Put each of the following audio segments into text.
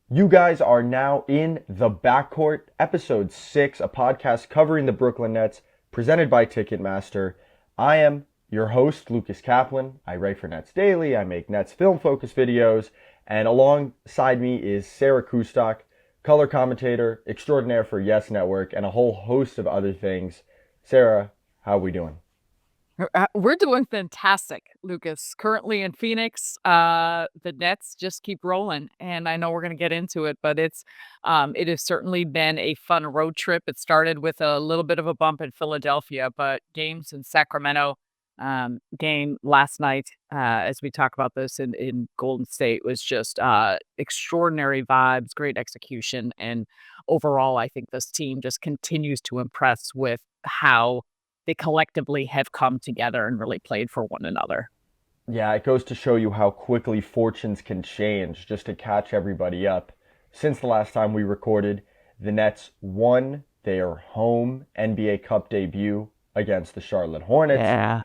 You guys are now in the Backcourt, episode 6, a podcast covering the Brooklyn Nets, presented by Ticketmaster. I am your host, Lucas Kaplan. I write for NetsDaily, I make Nets film-focused videos, and alongside me is Sarah Kustok, color commentator extraordinaire for Yes Network, and a whole host of other things. Sarah, how are we doing? We're doing fantastic, Lucas. Currently in Phoenix, the Nets just keep rolling, and I know we're going to get into it, but it has certainly been a fun road trip. It started with a little bit of a bump in Philadelphia, but games in Sacramento, game last night, as we talk about this in Golden State, was just extraordinary vibes, great execution, and overall, I think this team just continues to impress with how they collectively have come together and really played for one another. Yeah, it goes to show you how quickly fortunes can change just to catch everybody up. Since the last time we recorded, the Nets won their home NBA Cup debut against the Charlotte Hornets. Yeah.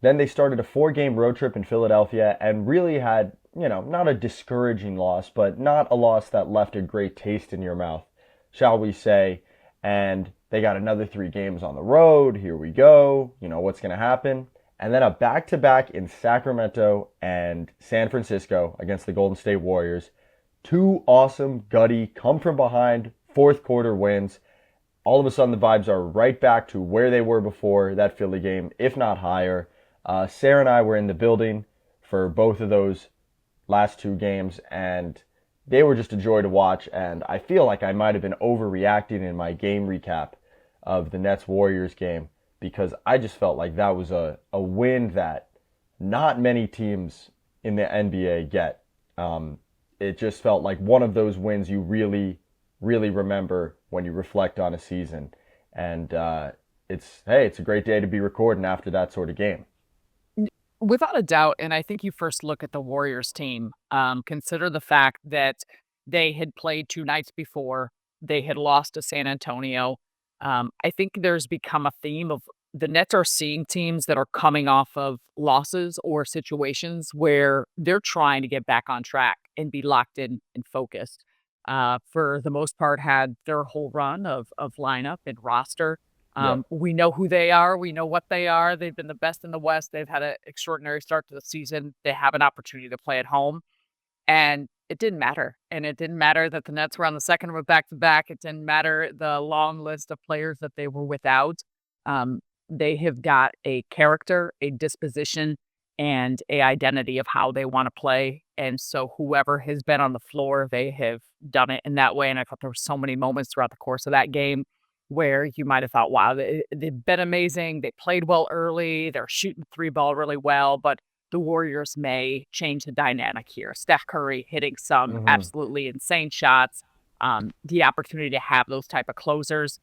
Then they started a 4 game road trip in Philadelphia and really had, not a discouraging loss, but not a loss that left a great taste in your mouth, shall we say. And they got another 3 games on the road. Here we go. What's going to happen? And then a back to back in Sacramento and San Francisco against the Golden State Warriors. Two awesome, gutty, come from behind fourth quarter wins. All of a sudden, the vibes are right back to where they were before that Philly game, if not higher. Sarah and I were in the building for both of those last 2 games, and they were just a joy to watch. And I feel like I might have been overreacting in my game recap of the Nets Warriors game because I just felt like that was a win that not many teams in the NBA get. It just felt like one of those wins you really, really remember when you reflect on a season. And it's a great day to be recording after that sort of game. Without a doubt, and I think you first look at the Warriors team, consider the fact that they had played 2 nights before, they had lost to San Antonio. I think there's become a theme of the Nets are seeing teams that are coming off of losses or situations where they're trying to get back on track and be locked in and focused. For the most part, had their whole run of lineup and roster. Yep. We know who they are. We know what they are. They've been the best in the West. They've had an extraordinary start to the season. They have an opportunity to play at home. And it didn't matter. And it didn't matter that the Nets were on the second of a back to back. It didn't matter the long list of players that they were without. Um, they have got a character, a disposition, and a identity of how they want to play. And so whoever has been on the floor, they have done it in that way. And I thought there were so many moments throughout the course of that game where you might have thought, wow, they've been amazing. They played well early. They're shooting the 3 ball really well, but the Warriors may change the dynamic here. Steph Curry hitting some Hmm. absolutely insane shots. The opportunity to have those type of closers,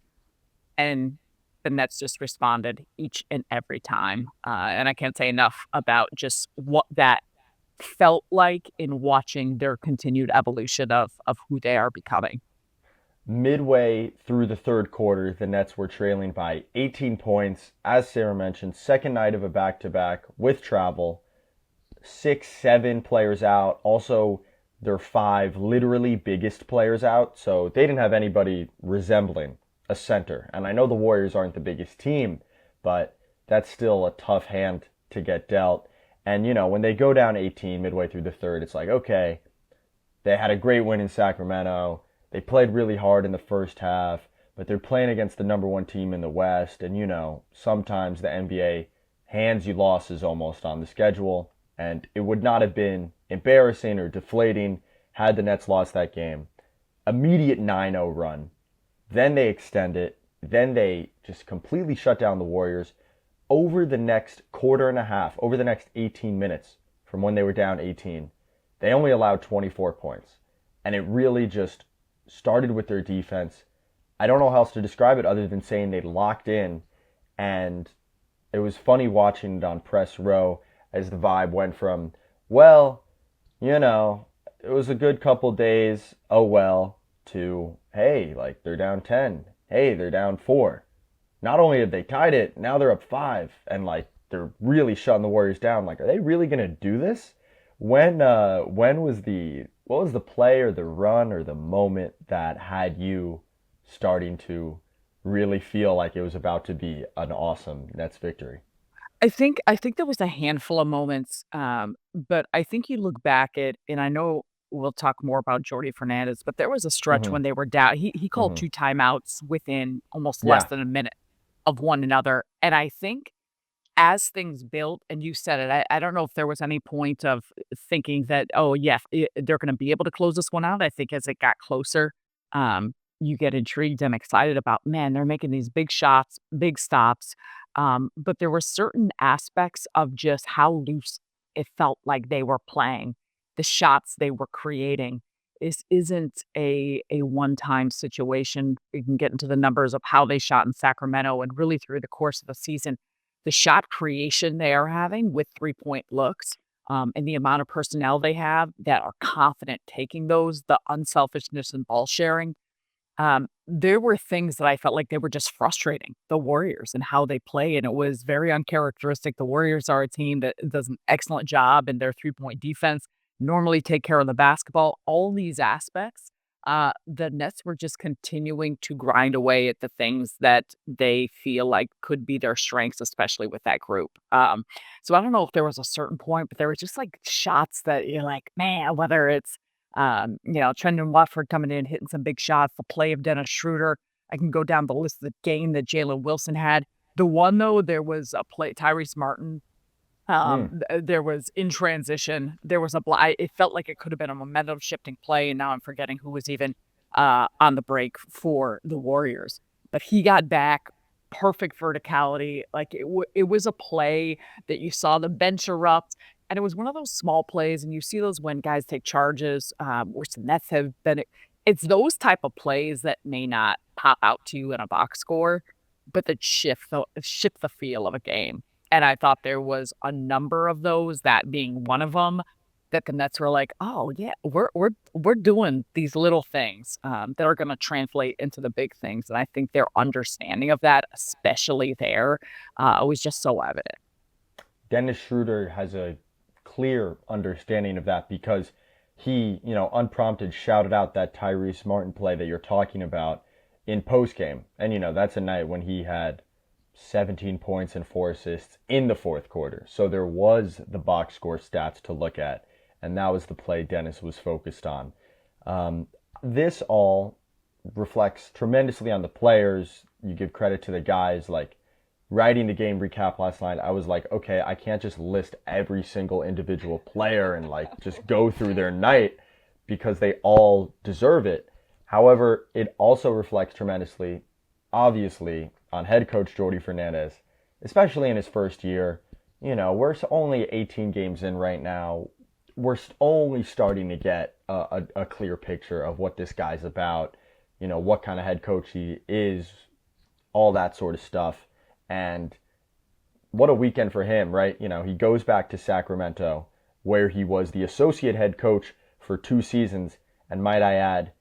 and the Nets just responded each and every time. And I can't say enough about just what that felt like in watching their continued evolution of who they are becoming. Midway through the third quarter, the Nets were trailing by 18 points. As Sarah mentioned, second night of a back to back with travel. 6, 7 players out. Also, their 5 literally biggest players out. So they didn't have anybody resembling a center. And I know the Warriors aren't the biggest team, but that's still a tough hand to get dealt. And, when they go down 18 midway through the third, it's like, okay, they had a great win in Sacramento. They played really hard in the first half, but they're playing against the number one team in the West. And, sometimes the NBA hands you losses almost on the schedule. And it would not have been embarrassing or deflating had the Nets lost that game. Immediate 9-0 run. Then they extend it. Then they just completely shut down the Warriors over the next quarter and a half, over the next 18 minutes from when they were down 18. They only allowed 24 points. And it really just started with their defense. I don't know how else to describe it other than saying they locked in. And it was funny watching it on press row as the vibe went from, well, it was a good couple days, oh well, to, hey, like they're down 10. Hey, they're down 4. Not only have they tied it, now they're up 5. And like they're really shutting the Warriors down. Like, are they really going to do this? When was what was the play or the run or the moment that had you starting to really feel like it was about to be an awesome Nets victory? I think there was a handful of moments, but I think you look back at and I know we'll talk more about Jordi Fernandez, but there was a stretch Hmm. when they were down. He called Hmm. 2 timeouts within almost less Yeah. than a minute of one another, and I think as things built, and you said it, I don't know if there was any point of thinking that, "Oh, yeah, they're gonna be able to close this one out." I think as it got closer, you get intrigued and excited about, "Man, they're making these big shots, big stops." But there were certain aspects of just how loose it felt like they were playing, the shots they were creating. This isn't a one-time situation. We can get into the numbers of how they shot in Sacramento and really through the course of the season the shot creation they are having with three-point looks, and the amount of personnel they have that are confident taking those, the unselfishness and ball sharing, there were things that I felt like they were just frustrating the Warriors and how they play, and it was very uncharacteristic. The Warriors are a team that does an excellent job in their three-point defense, normally take care of the basketball, all these aspects. The Nets were just continuing to grind away at the things that they feel like could be their strengths, especially with that group. So I don't know if there was a certain point, but there were just like shots that you're like, man, whether it's Trendon Watford coming in, hitting some big shots, the play of Dennis Schroeder. I can go down the list of the game that Jalen Wilson had. The one though, there was a play, Tyrese Martin. Mm. There was in transition, there was it felt like it could have been a momentum shifting play, and now I'm forgetting who was even on the break for the Warriors. But he got back, perfect verticality. Like it was a play that you saw the bench erupt. And it was one of those small plays, and you see those when guys take charges, which the Nets have been. It's those type of plays that may not pop out to you in a box score, but that shift the feel of a game. And I thought there was a number of those, that being one of them, that the Nets were like, "Oh, yeah, we're doing these little things, that are gonna translate into the big things," and I think their understanding of that, especially there, was just so evident. Dennis Schroeder has a clear understanding of that because he, unprompted shouted out that Tyrese Martin play that you're talking about in postgame. And, that's a night when he had 17 points and 4 assists in the fourth quarter. So there was the box score stats to look at. And that was the play Dennis was focused on. Um, this all reflects tremendously on the players. You give credit to the guys like writing the game recap last night. I was like, okay, I can't just list every single individual player and like just go through their night because they all deserve it. However, it also reflects tremendously, obviously, on head coach Jordi Fernandez, especially in his first year. We're only 18 games in right now. We're only starting to get a clear picture of what this guy's about, what kind of head coach he is, all that sort of stuff. And what a weekend for him, right? He goes back to Sacramento, where he was the associate head coach for 2 seasons, and might I add,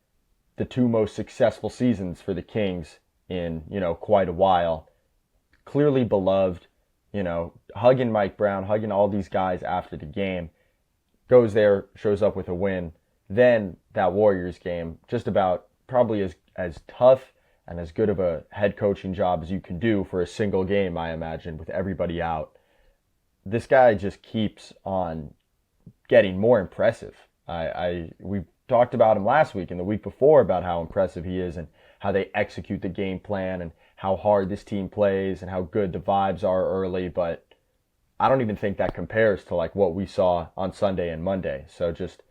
the two most successful seasons for the Kings in, quite a while. Clearly beloved, hugging Mike Brown, hugging all these guys after the game. Goes there, shows up with a win. Then that Warriors game, just about probably as tough and as good of a head coaching job as you can do for a single game, I imagine, with everybody out. This guy just keeps on getting more impressive. We talked about him last week and the week before about how impressive he is and how they execute the game plan and how hard this team plays and how good the vibes are early, but I don't even think that compares to like what we saw on Sunday and Monday. So just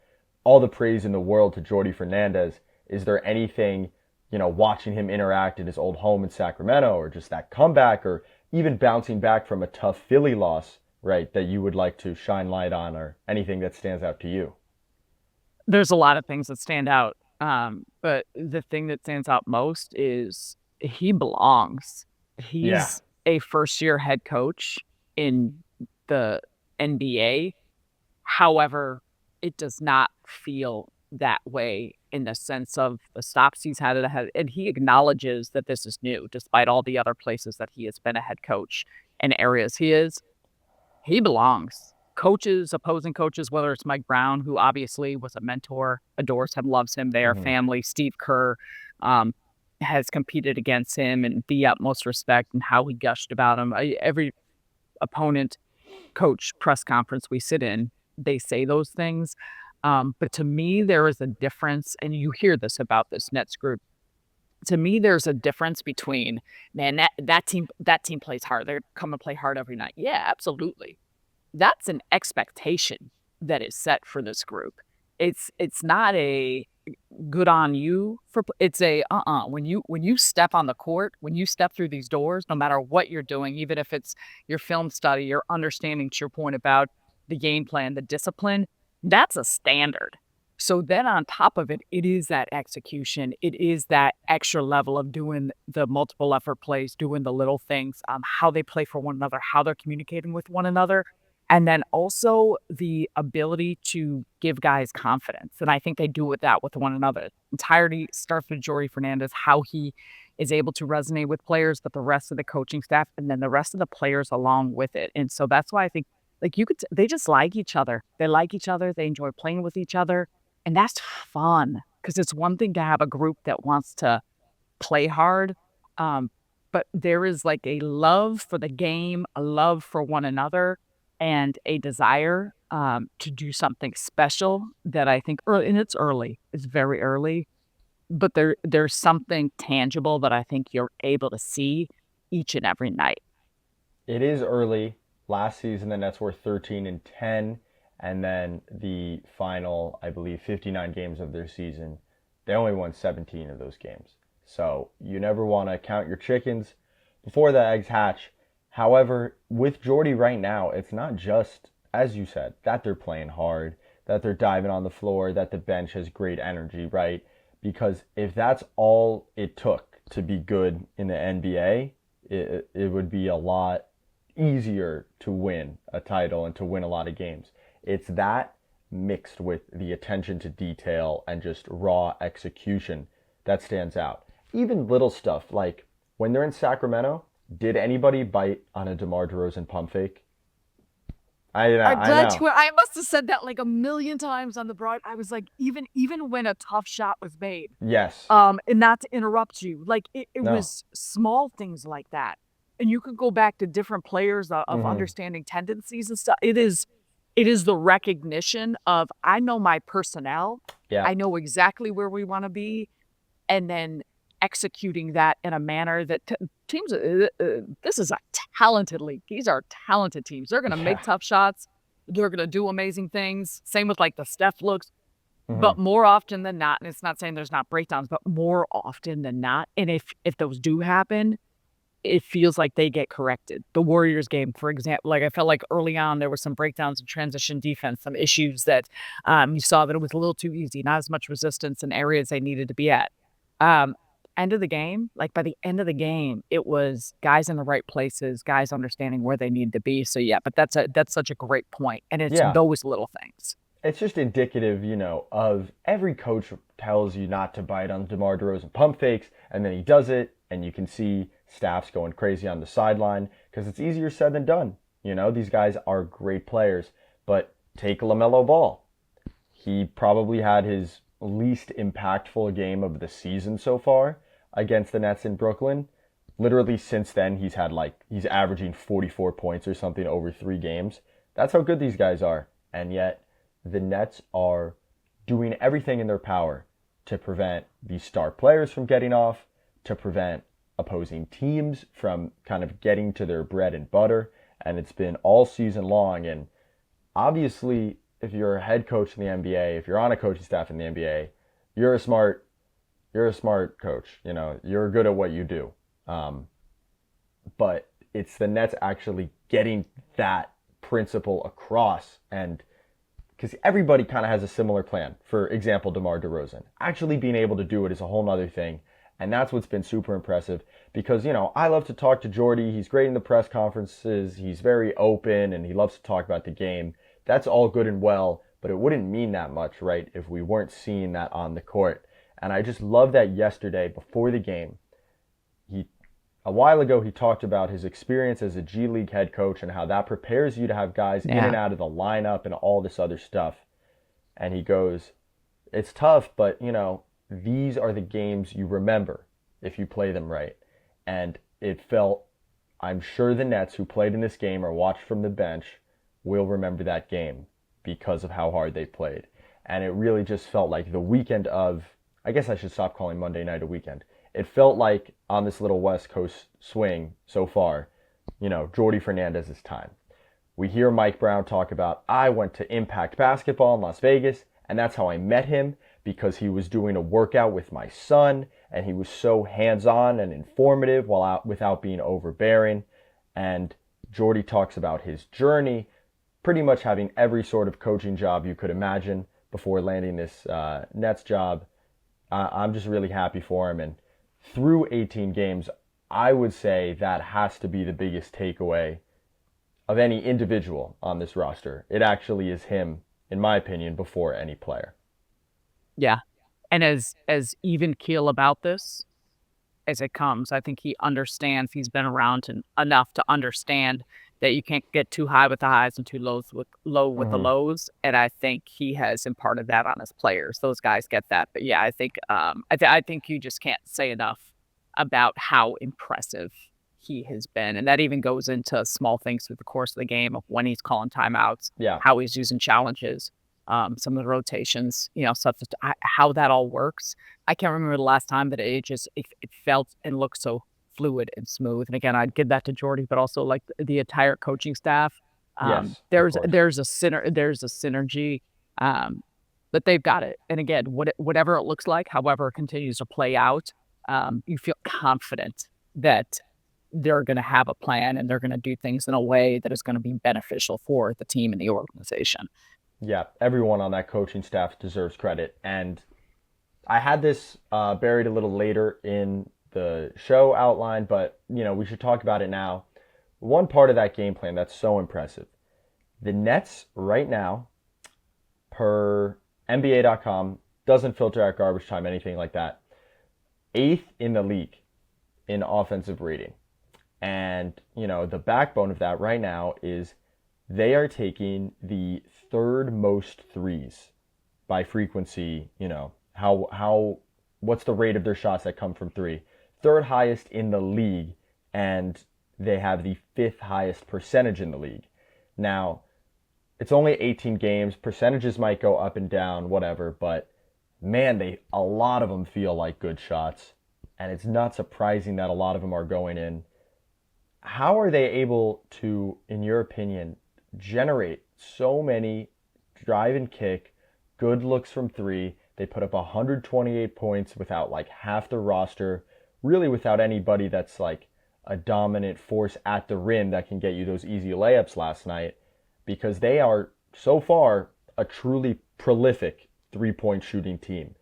all the praise in the world to Jordi Fernandez. Is there anything, watching him interact in his old home in Sacramento or just that comeback or even bouncing back from a tough Philly loss, right, that you would like to shine light on or anything that stands out to you? There's a lot of things that stand out, but the thing that stands out most is he belongs. Yeah. He's a first-year head coach in the NBA. However, it does not feel that way in the sense of the stops he's had ahead, and he acknowledges that this is new despite all the other places that he has been a head coach and areas he belongs. coaches, opposing coaches, whether it's Mike Brown, who obviously was a mentor, adores him, loves him, they are family. Steve Kerr has competed against him and the utmost respect and how he gushed about him. Every opponent coach press conference we sit in, they say those things. But to me, there is a difference, and you hear this about this Nets group. To me, there's a difference between, man, that team plays hard. They're come and play hard every night. Yeah, absolutely. That's an expectation that is set for this group. It's not a good on you for it's a when you step on the court, when you step through these doors, no matter what you're doing, even if it's your film study, your understanding, to your point about the game plan, the discipline, that's a standard. So then on top of it, it is that execution. It is that extra level of doing the multiple effort plays, doing the little things, how they play for one another, how they're communicating with one another. And then also the ability to give guys confidence. And I think they do with that with one another. Entirety starts with Jordi Fernández, how he is able to resonate with players, but the rest of the coaching staff, and then the rest of the players along with it. And so that's why I think they just like each other. They like each other. They enjoy playing with each other. And that's fun because it's one thing to have a group that wants to play hard. But there is like a love for the game, a love for one another, and a desire to do something special that I think early, and it's early, it's very early, but there's something tangible that I think you're able to see each and every night. It is early. Last season, the Nets were 13-10, and then the final, I believe, 59 games of their season, they only won 17 of those games. So you never want to count your chickens before the eggs hatch. However, with Jordi right now, it's not just, as you said, that they're playing hard, that they're diving on the floor, that the bench has great energy, right? Because if that's all it took to be good in the NBA, it would be a lot easier to win a title and to win a lot of games. It's that mixed with the attention to detail and just raw execution that stands out. Even little stuff like when they're in Sacramento, did anybody bite on a DeMar DeRozan pump fake? I know. I must have said that like a million times on the broad. I was like, even when a tough shot was made. Yes. And not to interrupt you, like it No. was small things like that. And you could go back to different players of understanding tendencies and stuff. It is the recognition of, I know my personnel. Yeah. I know exactly where we want to be. And then executing that in a manner that teams, this is a talented league. These are talented teams. They're going to make tough shots. They're going to do amazing things. Same with like the Steph looks. But more often than not, and it's not saying there's not breakdowns, but more often than not, and if those do happen, it feels like they get corrected. The Warriors game, for example, like I felt like early on there were some breakdowns in transition defense, some issues that you saw that it was a little too easy, not as much resistance in areas they needed to be at. End of the game, like by the end of the game, it was guys in the right places, guys understanding where they need to be. So yeah, but that's such a great point, and it's those little things. It's just indicative, of every coach tells you not to bite on DeMar DeRozan pump fakes, and then he does it, and you can see staffs going crazy on the sideline because it's easier said than done. These guys are great players, but take LaMelo Ball. He probably had his least impactful game of the season so far against the Nets in Brooklyn. Literally since then, he's averaging 44 points or something over 3 games. That's how good these guys are. And yet the Nets are doing everything in their power to prevent these star players from getting off, to prevent opposing teams from kind of getting to their bread and butter. And it's been all season long. And obviously, if you're a head coach in the NBA, if you're on a coaching staff in the NBA, you're a smart coach. You're good at what you do. But it's the Nets actually getting that principle across, and because everybody kind of has a similar plan. For example, DeMar DeRozan. Actually being able to do it is a whole nother thing. And that's what's been super impressive because, I love to talk to Jordi. He's great in the press conferences. He's very open and he loves to talk about the game. That's all good and well, but it wouldn't mean that much, right, if we weren't seeing that on the court. And I just love that yesterday before the game, he a while ago he talked about his experience as a G League head coach and how that prepares you to have guys in and Yeah. out of the lineup and all this other stuff. And he goes, it's tough, but these are the games you remember if you play them right. And it felt, I'm sure the Nets who played in this game or watched from the bench will remember that game because of how hard they played. And it really just felt like the weekend of, I guess I should stop calling Monday night a weekend. It felt like on this little West Coast swing so far, Jordi Fernandez's time. We hear Mike Brown talk about, I went to Impact Basketball in Las Vegas, and that's how I met him because he was doing a workout with my son, and he was so hands-on and informative without being overbearing. And Jordi talks about his journey, pretty much having every sort of coaching job you could imagine before landing this Nets job. I'm just really happy for him. And through 18 games, I would say that has to be the biggest takeaway of any individual on this roster. It actually is him, in my opinion, before any player. Yeah. And as even keel about this as it comes, I think he understands. He's been around enough to understand that you can't get too high with the highs and too low with the lows. And I think he has imparted that on his players. Those guys get that. But yeah, I think I think you just can't say enough about how impressive he has been. And that even goes into small things through the course of the game of when he's calling timeouts, Yeah. how he's using challenges, some of the rotations, how that all works. I can't remember the last time that it felt and looked so fluid and smooth. And again, I'd give that to Jordi, but also like the entire coaching staff. Yes, of there's course. there's a synergy, but they've got it. And again, whatever it looks like, however it continues to play out, you feel confident that they're going to have a plan and they're going to do things in a way that is going to be beneficial for the team and the organization. Yeah, everyone on that coaching staff deserves credit. And I had this buried a little later in the show outline, but we should talk about it now. One part of that game plan that's so impressive. The Nets right now, per NBA.com, doesn't filter out garbage time, anything like that. 8th in the league in offensive rating. And, the backbone of that right now is they are taking the third most threes by frequency, what's the rate of their shots that come from three? Third highest in the league, and they have the 5th highest percentage in the league. Now, it's only 18 games. Percentages might go up and down, whatever, but man, a lot of them feel like good shots, and it's not surprising that a lot of them are going in. How are they able to, in your opinion, generate so many drive and kick, good looks from three? They put up 128 points without like half the roster, really without anybody that's like a dominant force at the rim that can get you those easy layups last night, because they are so far a truly prolific three-point shooting team.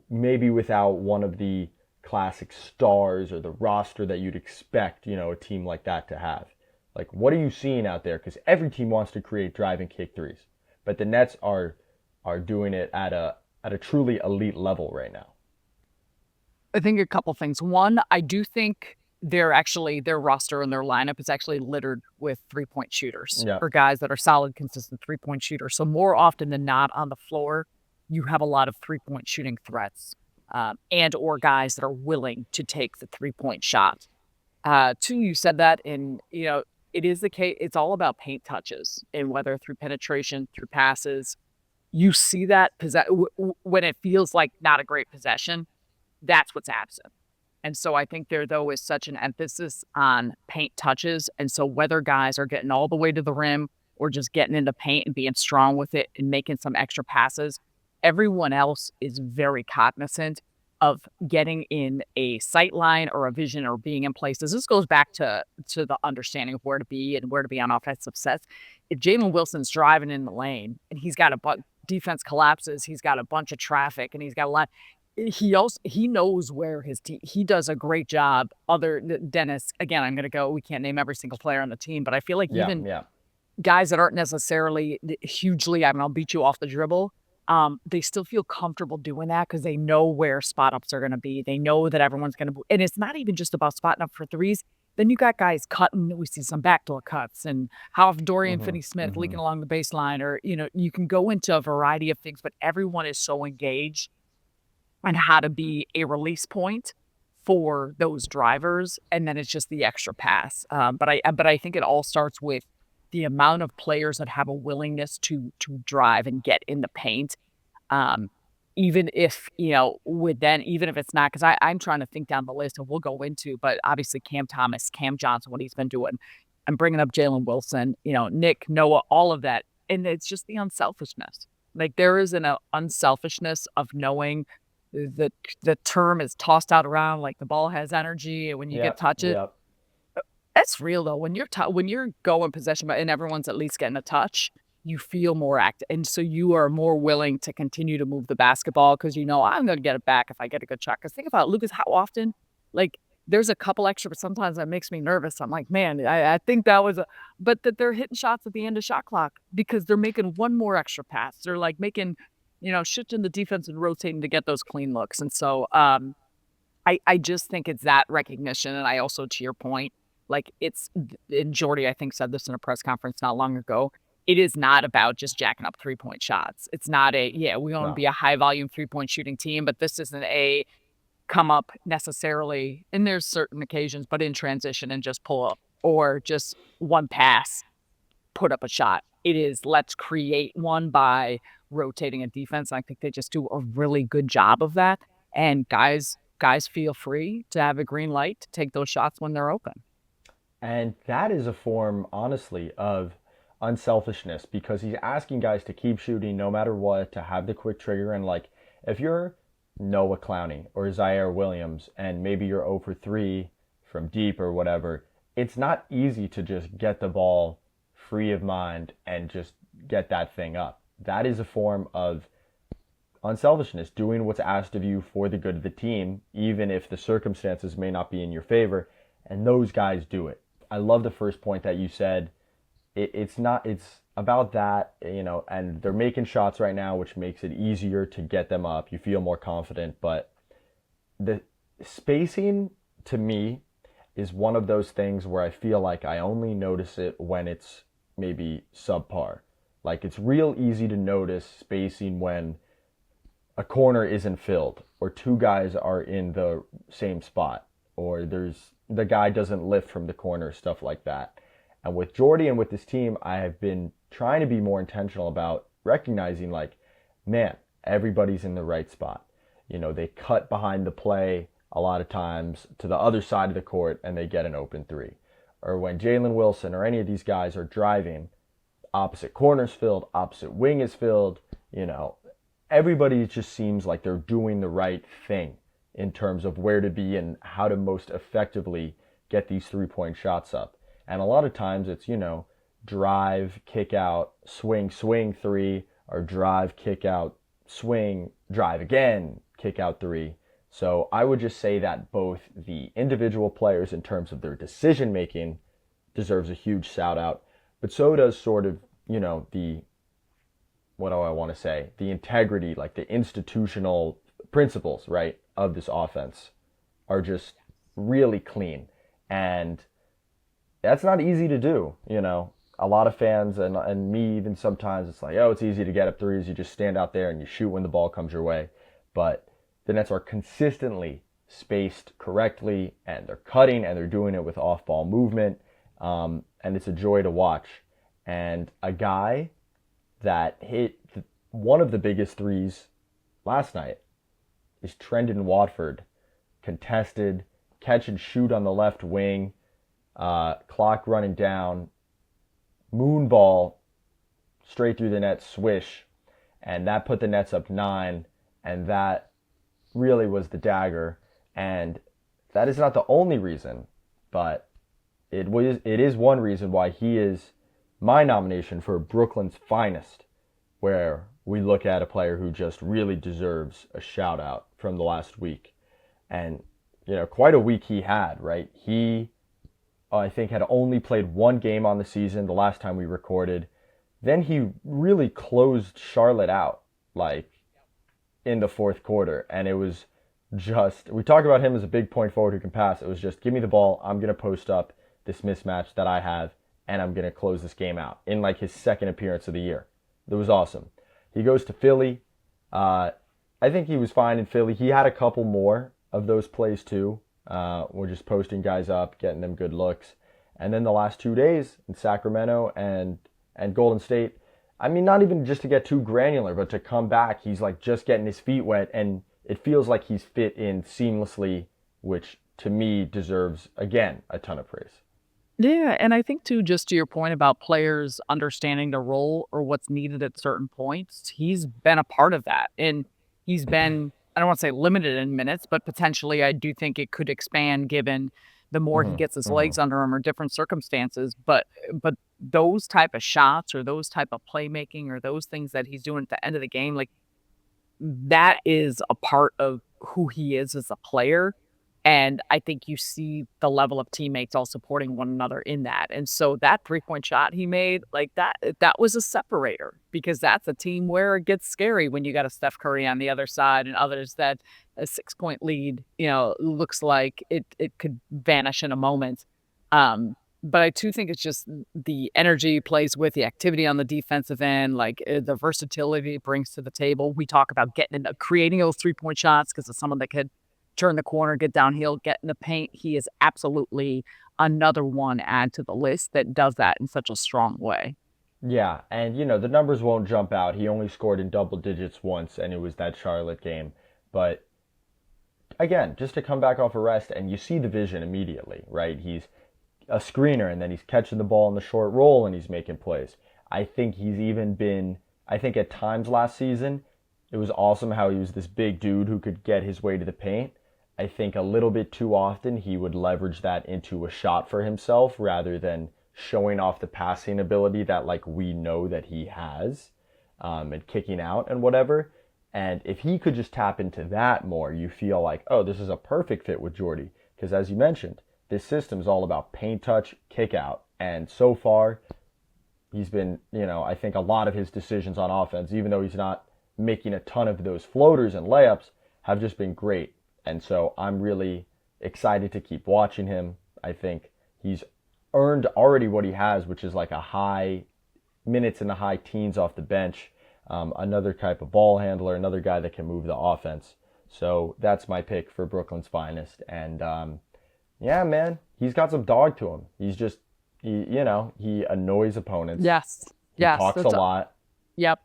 Maybe without one of the classic stars or the roster that you'd expect, a team like that to have. Like, what are you seeing out there? Because every team wants to create drive and kick threes, but the Nets are doing it at a truly elite level right now. I think a couple things. One, I do think their roster and their lineup is actually littered with 3-point shooters Yeah. for guys that are solid, consistent 3-point shooters. So more often than not on the floor, you have a lot of 3-point shooting threats. And or guys that are willing to take the 3-point shot. Two, you said that, and it is the case. It's all about paint touches, and whether through penetration, through passes, you see that when it feels like not a great possession. That's what's absent. And so I think there, though, is such an emphasis on paint touches. And so whether guys are getting all the way to the rim or just getting into paint and being strong with it and making some extra passes, everyone else is very cognizant of getting in a sight line or a vision or being in places. This goes back to the understanding of where to be and where to be on offensive sets. If Jalen Wilson's driving in the lane and he's got defense collapses, he's got a bunch of traffic, and he's got a lot. He knows where his team. He does a great job. Other Dennis, again, I'm going to go. We can't name every single player on the team, but I feel like even guys that aren't necessarily hugely, I'll beat you off the dribble, they still feel comfortable doing that because they know where spot ups are going to be. They know that everyone's going to, and it's not even just about spotting up for threes. Then you got guys cutting. We see some backdoor cuts, and how if Dorian Hmm. Finney-Smith Hmm. leaking along the baseline, or you can go into a variety of things. But everyone is so engaged on how to be a release point for those drivers, and then it's just the extra pass. But I think it all starts with the amount of players that have a willingness to drive and get in the paint. Um, even if, even if it's not, because I'm trying to think down the list and we'll go into, but obviously Cam Thomas, Cam Johnson, what he's been doing. I'm bringing up Jalen Wilson, Nick, Noah, all of that. And it's just the unselfishness. Like there is an unselfishness of knowing that the term is tossed out around like the ball has energy and when you get Yep. touch it, Yep. that's real though. When you're going possession and everyone's at least getting a touch, you feel more active, and so you are more willing to continue to move the basketball because I'm going to get it back if I get a good shot. Because think about it, Lucas, how often, like there's a couple extra, but sometimes that makes me nervous. I'm like, man, I think that was but that they're hitting shots at the end of shot clock because they're making one more extra pass. They're like making, shifting the defense and rotating to get those clean looks, and so I just think it's that recognition, and I also, to your point, like and Jordi, I think, said this in a press conference not long ago. It is not about just jacking up 3-point shots. It's not we want to No. be a high volume 3-point shooting team, but this isn't a come up necessarily. And there's certain occasions, but in transition and just pull up or just one pass, put up a shot. It is let's create one by rotating a defense. I think they just do a really good job of that. And guys feel free to have a green light to take those shots when they're open. And that is a form, honestly, of unselfishness because he's asking guys to keep shooting no matter what, to have the quick trigger. And like, if you're Noah Clowney or Zaire Williams and maybe you're 0 for 3 from deep or whatever, it's not easy to just get the ball free of mind and just get that thing up. That is a form of unselfishness, doing what's asked of you for the good of the team, even if the circumstances may not be in your favor. And those guys do it. I love the first point that you said. It's about that, and they're making shots right now, which makes it easier to get them up. You feel more confident, but the spacing to me is one of those things where I feel like I only notice it when it's maybe subpar. Like it's real easy to notice spacing when a corner isn't filled or two guys are in the same spot or the guy doesn't lift from the corner, stuff like that. And with Jordi and with this team, I have been trying to be more intentional about recognizing like, man, everybody's in the right spot. They cut behind the play a lot of times to the other side of the court and they get an open three. Or when Jalen Wilson or any of these guys are driving, opposite corner's filled, opposite wing is filled, everybody just seems like they're doing the right thing in terms of where to be and how to most effectively get these 3-point shots up. And a lot of times it's, drive, kick out, swing, three, or drive, kick out, swing, drive again, kick out three. So I would just say that both the individual players in terms of their decision making deserves a huge shout out, but so does sort of, the, what do I want to say? The integrity, like the institutional principles, right, of this offense are just really clean. And that's not easy to do, A lot of fans and me even sometimes it's like, oh, it's easy to get up threes. You just stand out there and you shoot when the ball comes your way. But the Nets are consistently spaced correctly and they're cutting and they're doing it with off-ball movement. And it's a joy to watch. And a guy that hit one of the biggest threes last night is Trendon Watford. Contested, catch and shoot on the left wing, clock running down, moon ball straight through the net, swish, and that put the Nets up 9, and that really was the dagger. And that is not the only reason, but it is one reason why he is my nomination for Brooklyn's finest, where we look at a player who just really deserves a shout out from the last week. And, quite a week he had, right? He, I think, had only played one game on the season the last time we recorded. Then he really closed Charlotte out like in the fourth quarter, and it was just, we talk about him as a big point forward who can pass. It was just, give me the ball, I'm gonna post up this mismatch that I have, and I'm gonna close this game out in like his second appearance of the year. It was awesome. He goes to Philly. I think he was fine in Philly. He had a couple more of those plays too. We're just posting guys up, getting them good looks. And then the last 2 days in Sacramento and Golden State, I mean, not even just to get too granular, but to come back, he's like just getting his feet wet, and it feels like he's fit in seamlessly, which to me deserves, again, a ton of praise. Yeah, and I think too, just to your point about players understanding their role or what's needed at certain points, he's been a part of that. And he's been, I don't want to say limited in minutes, but potentially I do think it could expand given the more he Hmm. gets his Hmm. legs under him or different circumstances. But those type of shots or those type of playmaking or those things that he's doing at the end of the game, like that is a part of who he is as a player. And I think you see the level of teammates all supporting one another in that. And so that 3-point shot he made, like that was a separator because that's a team where it gets scary when you got a Steph Curry on the other side and others that a 6-point lead, looks like it could vanish in a moment. But I do think it's just the energy he plays with, the activity on the defensive end, like the versatility it brings to the table. We talk about getting into creating those 3-point shots because it's someone that could turn the corner, get downhill, get in the paint. He is absolutely another one add to the list that does that in such a strong way. Yeah, and the numbers won't jump out. He only scored in double digits once, and it was that Charlotte game. But again, just to come back off a rest, and you see the vision immediately, right? He's a screener, and then he's catching the ball in the short roll, and he's making plays. I think he's even been, I think at times last season, it was awesome how he was this big dude who could get his way to the paint. I think a little bit too often he would leverage that into a shot for himself rather than showing off the passing ability that like we know that he has, and kicking out and whatever. And if he could just tap into that more, you feel like, oh, this is a perfect fit with Jordy. Because as you mentioned, this system is all about paint touch, kick out. And so far, he's been, I think a lot of his decisions on offense, even though he's not making a ton of those floaters and layups, have just been great. And so I'm really excited to keep watching him. I think he's earned already what he has, which is like a high minutes in the high teens off the bench. Another type of ball handler, another guy that can move the offense. So that's my pick for Brooklyn's finest. And yeah, man, he's got some dog to him. He's just, he annoys opponents. Yes. He Yes. talks a lot, Yep.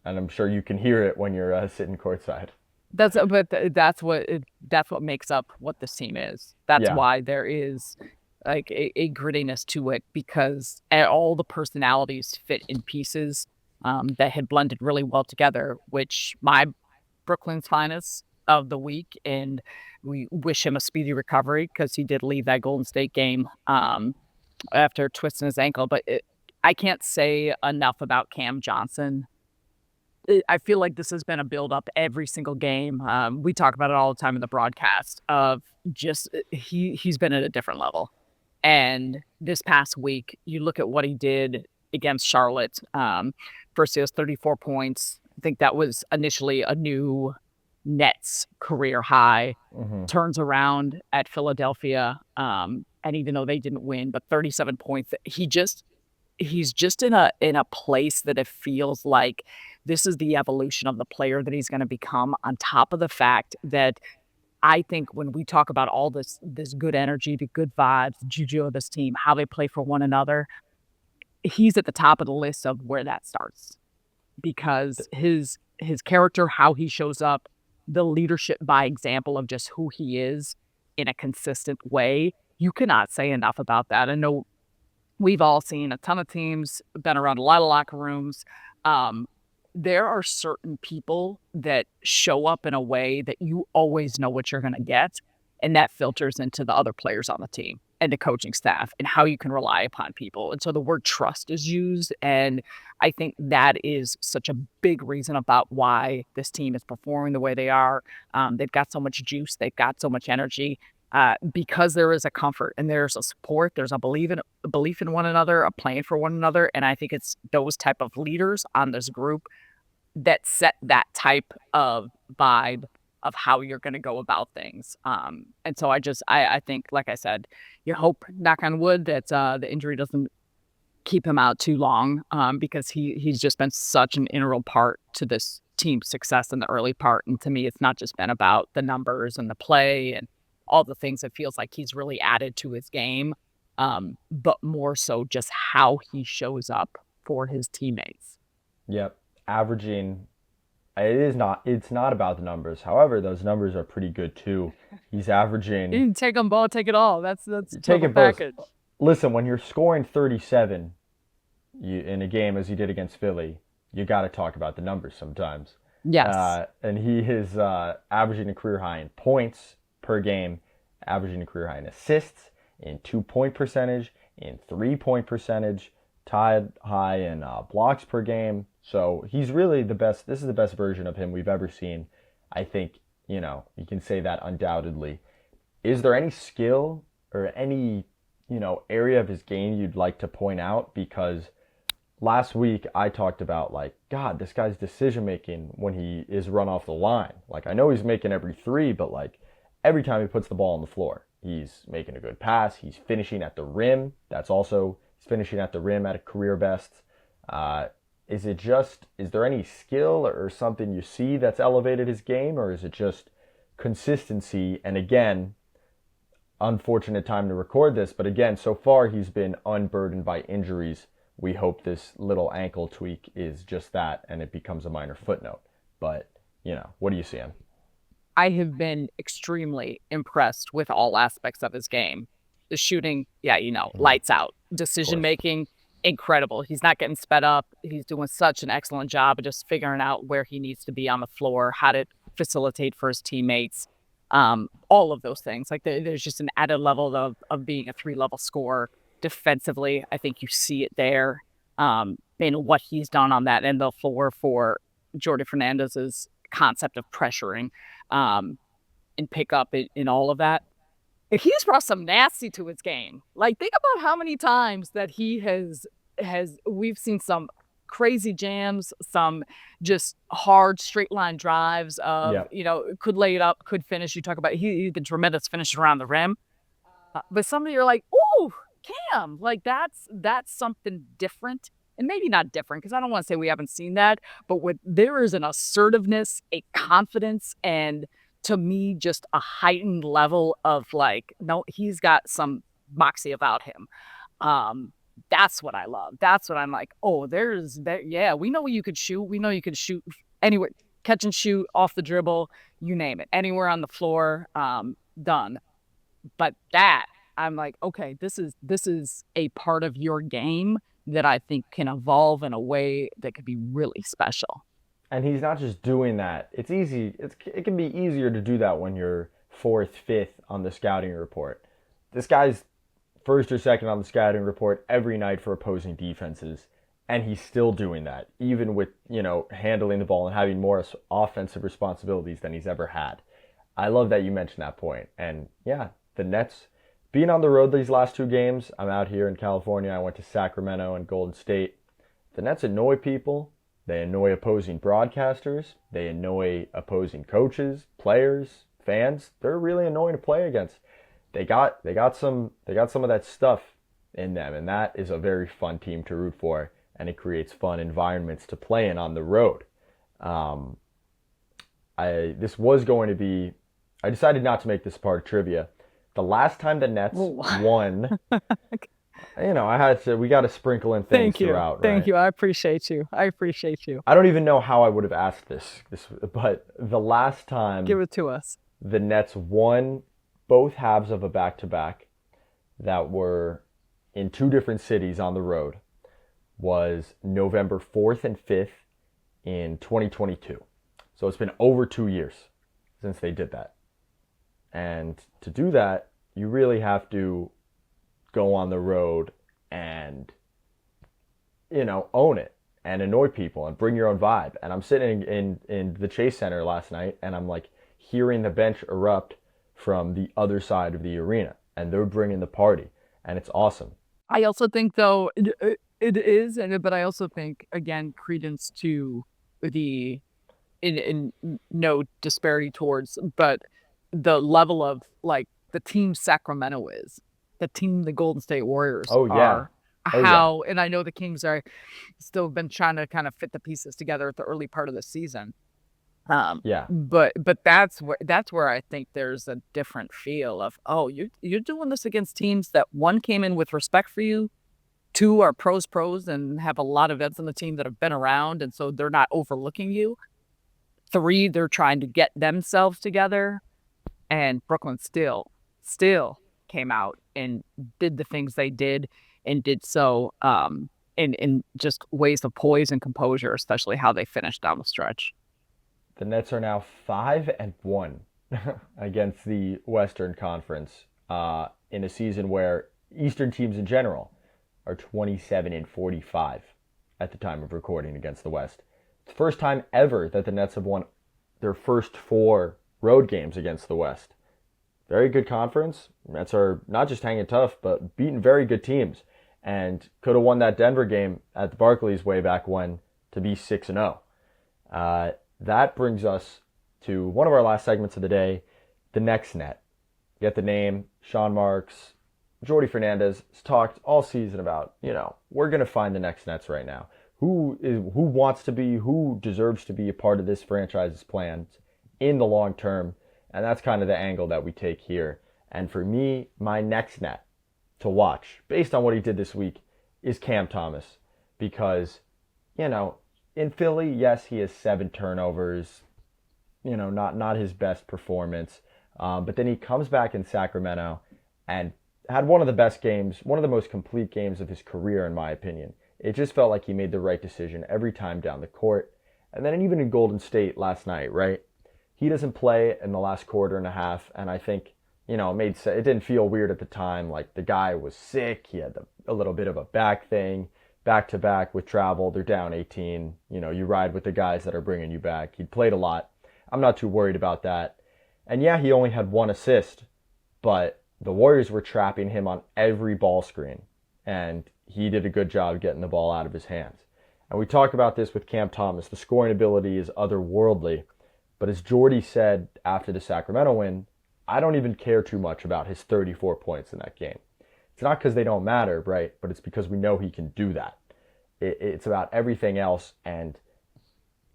and I'm sure you can hear it when you're sitting courtside. That's what makes up what this team is. That's Yeah. why there is like a grittiness to it because all the personalities fit in pieces that had blended really well together, which my Brooklyn's finest of the week. And we wish him a speedy recovery because he did leave that Golden State game after twisting his ankle. But I can't say enough about Cam Johnson. I feel like this has been a build-up every single game. We talk about it all the time in the broadcast of just he's been at a different level. And this past week, you look at what he did against Charlotte. First, he has 34 points. I think that was initially a new Nets career high. Hmm. Turns around at Philadelphia, and even though they didn't win, but 37 points. He's just in a place that it feels like this is the evolution of the player that he's going to become. On top of the fact that I think when we talk about all this good energy, the good vibes, the juju of this team, how they play for one another, he's at the top of the list of where that starts because his character, how he shows up, the leadership by example of just who he is in a consistent way. You cannot say enough about that. I know we've all seen a ton of teams, been around a lot of locker rooms. Um, there are certain people that show up in a way that you always know what you're going to get. And that filters into the other players on the team and the coaching staff and how you can rely upon people. And so the word trust is used. And I think that is such a big reason about why this team is performing the way they are. They've got so much juice, they've got so much energy. Because there is a comfort and there's a support, there's a belief in one another, a plan for one another, and I think it's those type of leaders on this group that set that type of vibe of how you're going to go about things. And so I think, like I said, you hope, knock on wood, that the injury doesn't keep him out too long, because he's just been such an integral part to this team's success in the early part. And to me, it's not just been about the numbers and the play and all the things. It feels like he's really added to his game, but more so just how he shows up for his teammates. Yep. Averaging, it's not about the numbers. However, those numbers are pretty good too. He's averaging. You can take them ball, take it all. That's Take total it both. package. Listen, when you're scoring 37 in a game as he did against Philly, you got to talk about the numbers sometimes. Yes. And he is averaging a career high in points per game, averaging a career high in assists, in 2-point percentage, in 3-point percentage, tied high in blocks per game. So he's really the best. This is the best version of him we've ever seen. I think, you can say that undoubtedly. Is there any skill or any, area of his game you'd like to point out? Because last week I talked about, like, God, this guy's decision making when he is run off the line. Like, I know he's making every three, but like every time he puts the ball on the floor, he's making a good pass. He's finishing at the rim. He's finishing at the rim at a career best. Is there any skill or something you see that's elevated his game, or is it just consistency? And again, unfortunate time to record this, but again, so far he's been unburdened by injuries. We hope this little ankle tweak is just that and it becomes a minor footnote. But, what do you see him? I have been extremely impressed with all aspects of his game. The shooting, lights out. Decision making, incredible. He's not getting sped up. He's doing such an excellent job of just figuring out where he needs to be on the floor, how to facilitate for his teammates, all of those things. Like, there's just an added level of being a 3-level scorer. Defensively, I think you see it there, in what he's done on that end of the floor for Jordi Fernandez's concept of pressuring, and pick up in all of that. He's brought some nasty to his game. Like, think about how many times that he has we've seen some crazy jams, some just hard straight line drives of, could lay it up, could finish. You talk about he's been tremendous finishing around the rim. But some of you are like, ooh, Cam, like that's something different. And maybe not different, because I don't want to say we haven't seen that, but there is an assertiveness, a confidence, and to me, just a heightened level of like, no, he's got some moxie about him. That's what I love. That's what I'm like, oh, we know you could shoot. We know you could shoot anywhere, catch and shoot, off the dribble, you name it, anywhere on the floor, done. But that, I'm like, okay, this is a part of your game that I think can evolve in a way that could be really special. And he's not just doing that. It's easy. It can be easier to do that when you're 4th, 5th on the scouting report. This guy's 1st or 2nd on the scouting report every night for opposing defenses, and he's still doing that, even with, handling the ball and having more offensive responsibilities than he's ever had. I love that you mentioned that point. And yeah, the Nets being on the road these last 2 games, I'm out here in California. I went to Sacramento and Golden State. The Nets annoy people. They annoy opposing broadcasters. They annoy opposing coaches, players, fans. They're really annoying to play against. They got some of that stuff in them, and that is a very fun team to root for, and it creates fun environments to play in on the road. This was going to be. I decided not to make this part of trivia. The last time the Nets won, we got to sprinkle in things throughout. Thank you. I appreciate you. I don't even know how I would have asked this, but the last time. Give it to us. The Nets won both halves of a back-to-back that were in 2 different cities on the road was November 4th and 5th in 2022. So it's been over 2 years since they did that. And to do that, you really have to go on the road and, own it and annoy people and bring your own vibe. And I'm sitting in the Chase Center last night, and I'm like hearing the bench erupt from the other side of the arena, and they're bringing the party, and it's awesome. I also think, though, it is, but I also think, again, credence to the in no disparity towards, but the level of like the team Sacramento is, the team the Golden State Warriors Oh yeah. are, Oh yeah. how, and I know the Kings are still been trying to kind of fit the pieces together at the early part of the season. Yeah. But that's where I think there's a different feel of, oh, you're doing this against teams that, one, came in with respect for you, two, are pros and have a lot of vets on the team that have been around, and so they're not overlooking you. Three, they're trying to get themselves together, and Brooklyn still came out and did the things they did, and did so in just ways of poise and composure, especially how they finished down the stretch. The Nets are now 5-1 against the Western Conference in a season where Eastern teams in general are 27-45 at the time of recording against the West. It's the first time ever that the Nets have won their first 4 road games against the West. Very good conference. Nets are not just hanging tough, but beating very good teams, and could have won that Denver game at the Barclays way back when to be 6-0. That brings us to one of our last segments of the day, the next net. Get the name. Sean Marks, Jordi Fernández has talked all season about, we're going to find the next nets right now. Who wants to be, who deserves to be a part of this franchise's plans in the long term. And that's kind of the angle that we take here. And for me, my next net to watch, based on what he did this week, is Cam Thomas. Because, in Philly, yes, he has 7 turnovers, not his best performance. But then he comes back in Sacramento and had one of the best games, one of the most complete games of his career, in my opinion. It just felt like he made the right decision every time down the court. And then even in Golden State last night, right? He doesn't play in the last quarter and a half, and I think, it didn't feel weird at the time. Like, the guy was sick, he had a little bit of a back thing, back-to-back with travel, they're down 18. You ride with the guys that are bringing you back. He played a lot. I'm not too worried about that. And yeah, he only had 1 assist, but the Warriors were trapping him on every ball screen, and he did a good job getting the ball out of his hands. And we talk about this with Cam Thomas. The scoring ability is otherworldly. But as Jordy said after the Sacramento win, I don't even care too much about his 34 points in that game. It's not because they don't matter, right? But it's because we know he can do that. It's about everything else. And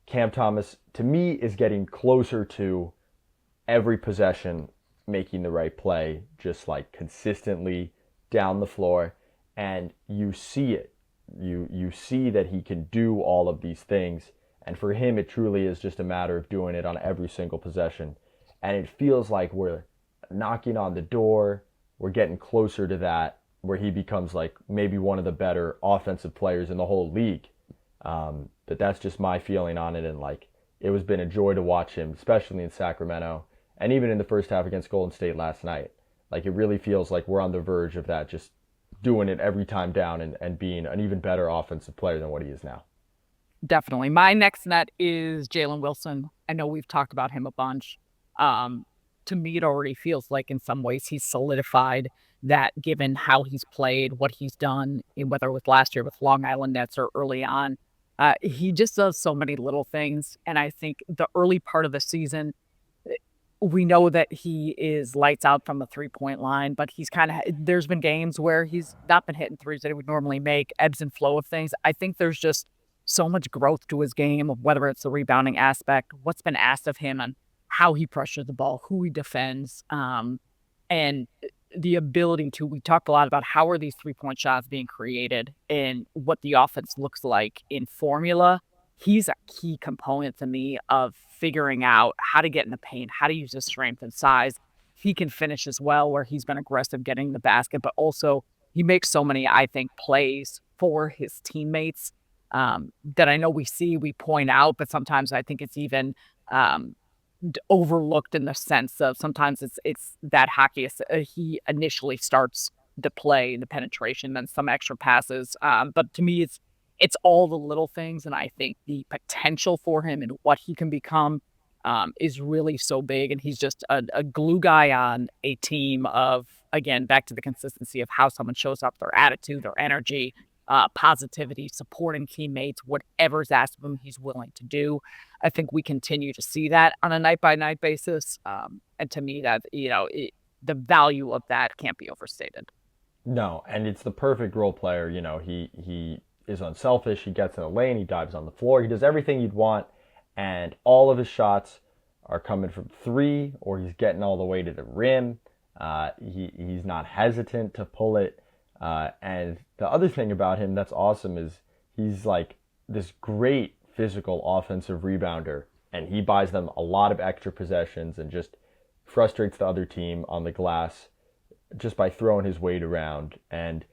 Cam Thomas, to me, is getting closer to every possession making the right play, just like consistently down the floor. And you see it. You see that he can do all of these things. And for him, it truly is just a matter of doing it on every single possession. And it feels like we're knocking on the door. We're getting closer to that, where he becomes like maybe one of the better offensive players in the whole league. But that's just my feeling on it. And like, it has been a joy to watch him, especially in Sacramento. And even in the first half against Golden State last night. Like, it really feels like we're on the verge of that, just doing it every time down and being an even better offensive player than what he is now. Definitely. My next net is Jalen Wilson. I know we've talked about him a bunch. To me, it already feels like in some ways he's solidified that, given how he's played, what he's done, whether it was last year with Long Island Nets or early on. He just does so many little things. And I think the early part of the season, we know that he is lights out from the 3-point line, but there's been games where he's not been hitting threes that he would normally make, ebbs and flow of things. I think there's just so much growth to his game, of whether it's the rebounding aspect, what's been asked of him, and how he pressures the ball, who he defends, and the ability to, we talked a lot about how are these 3-point shots being created and what the offense looks like in formula. He's a key component to me of figuring out how to get in the paint, how to use his strength and size. He can finish as well, where he's been aggressive getting the basket, but also he makes so many, I think, plays for his teammates that I know we point out, but sometimes I think it's even overlooked, in the sense of sometimes it's that hockey. He initially starts the play, the penetration, then some extra passes. But to me, it's all the little things, and I think the potential for him and what he can become is really so big. And he's just a glue guy on a team of, again, back to the consistency of how someone shows up, their attitude, their energy, positivity, supporting teammates, whatever's asked of him, he's willing to do. I think we continue to see that on a night-by-night basis. And to me, that the value of that can't be overstated. No, and it's the perfect role player. He is unselfish. He gets in the lane. He dives on the floor. He does everything you'd want, and all of his shots are coming from three, or he's getting all the way to the rim. He's not hesitant to pull it. And the other thing about him that's awesome is he's like this great physical offensive rebounder, and he buys them a lot of extra possessions and just frustrates the other team on the glass just by throwing his weight around. And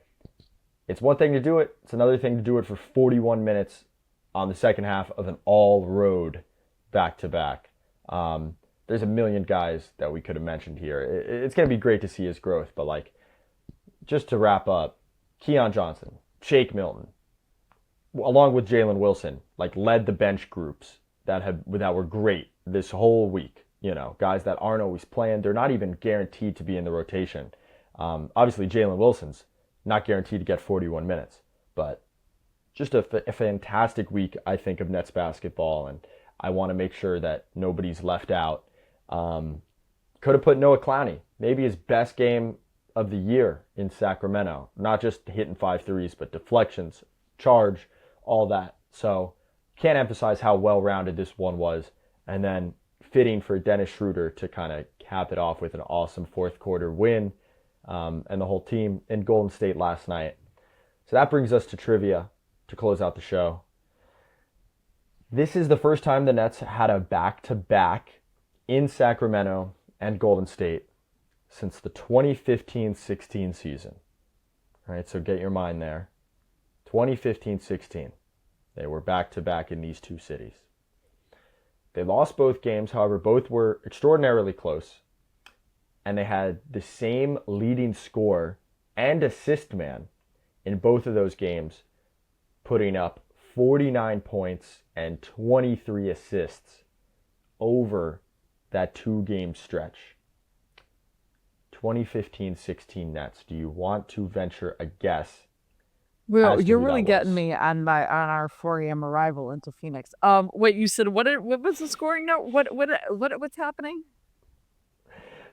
it's one thing to do it. It's another thing to do it for 41 minutes on the second half of an all-road back-to-back. There's a million guys that we could have mentioned here. It's going to be great to see his growth, but like, just to wrap up, Keon Johnson, Shake Milton, along with Jalen Wilson, like led the bench groups that were great this whole week. Guys that aren't always playing. They're not even guaranteed to be in the rotation. Obviously, Jalen Wilson's not guaranteed to get 41 minutes, but just a fantastic week, I think, of Nets basketball, and I want to make sure that nobody's left out. Could have put Noah Clowney, maybe his best game of the year in Sacramento. Not just hitting 5 threes, but deflections, charge, all that. So can't emphasize how well-rounded this one was. And then fitting for Dennis Schroeder to kind of cap it off with an awesome fourth quarter win, and the whole team in Golden State last night. So that brings us to trivia to close out the show. This is the first time the Nets had a back-to-back in Sacramento and Golden State since the 2015-16 season. All right, so get your mind there. 2015-16. They were back-to-back in these two cities. They lost both games, however, both were extraordinarily close, and they had the same leading scorer and assist man in both of those games, putting up 49 points and 23 assists over that two-game stretch. 2015-16 Nets. Do you want to venture a guess? Well, you're really getting me on our 4 a.m. arrival into Phoenix. Wait, you said what was the scoring note? What's happening?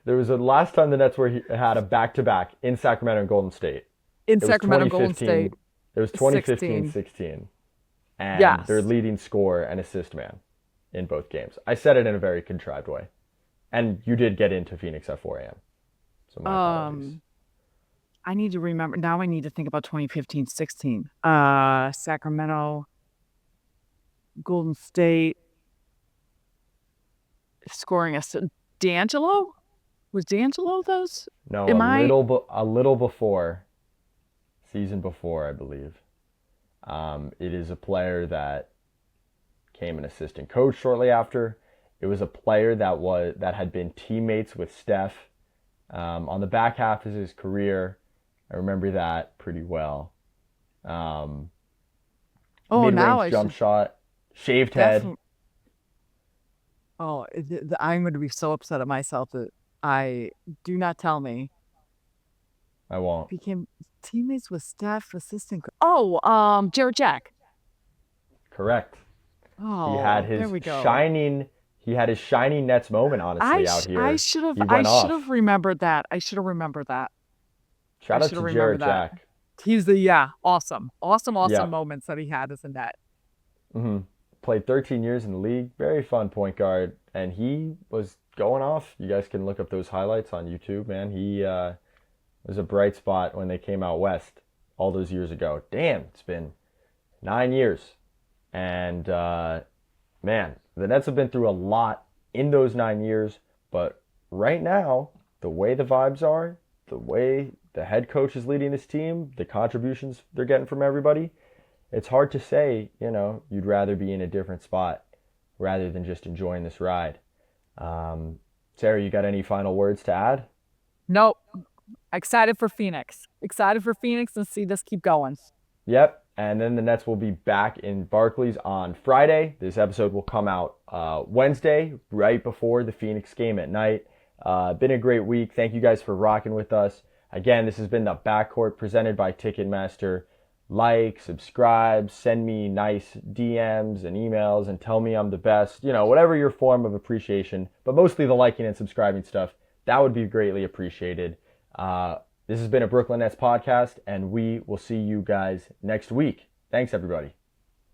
There was a last time the Nets had a back-to-back in Sacramento and Golden State. In Sacramento, Golden State. It was 2015-16. And yes, their leading scorer and assist man in both games. I said it in a very contrived way. And you did get into Phoenix at 4 a.m. So my apologies. I need to remember. Now I need to think about 2015-16. Sacramento, Golden State, scoring D'Angelo? Was D'Angelo those? No, a little before. Season before, I believe. It is a player that became an assistant coach shortly after. It was a player that had been teammates with Steph on the back half of his career. I remember that pretty well. Mid-range jump shot, shaved head. Oh, I'm going to be so upset at myself that I do not tell me. I won't. Became teammates with Steph, assistant. Jared Jack. Correct. Oh, he had his shining Nets moment. Honestly, out here, I should have remembered that. Shout out to Jared Jack. He's awesome moments that he had as a Net. Mm-hmm. Played 13 years in the league. Very fun point guard, and he was going off. You guys can look up those highlights on YouTube, man. He was a bright spot when they came out west all those years ago. Damn, it's been 9 years. And, man, the Nets have been through a lot in those 9 years. But right now, the way the vibes are, the way the head coach is leading this team, the contributions they're getting from everybody, it's hard to say, you'd rather be in a different spot rather than just enjoying this ride. Sarah, you got any final words to add? Nope. Excited for Phoenix and see this keep going. Yep. And then the Nets will be back in Barclays on Friday. This episode will come out Wednesday, right before the Phoenix game at night. Been a great week. Thank you guys for rocking with us. Again, this has been the Backcourt presented by Ticketmaster. like, subscribe, send me nice DMs and emails and tell me I'm the best, whatever your form of appreciation, but mostly the liking and subscribing stuff, that would be greatly appreciated. This has been a Brooklyn Nets podcast, and we will see you guys next week. Thanks, everybody.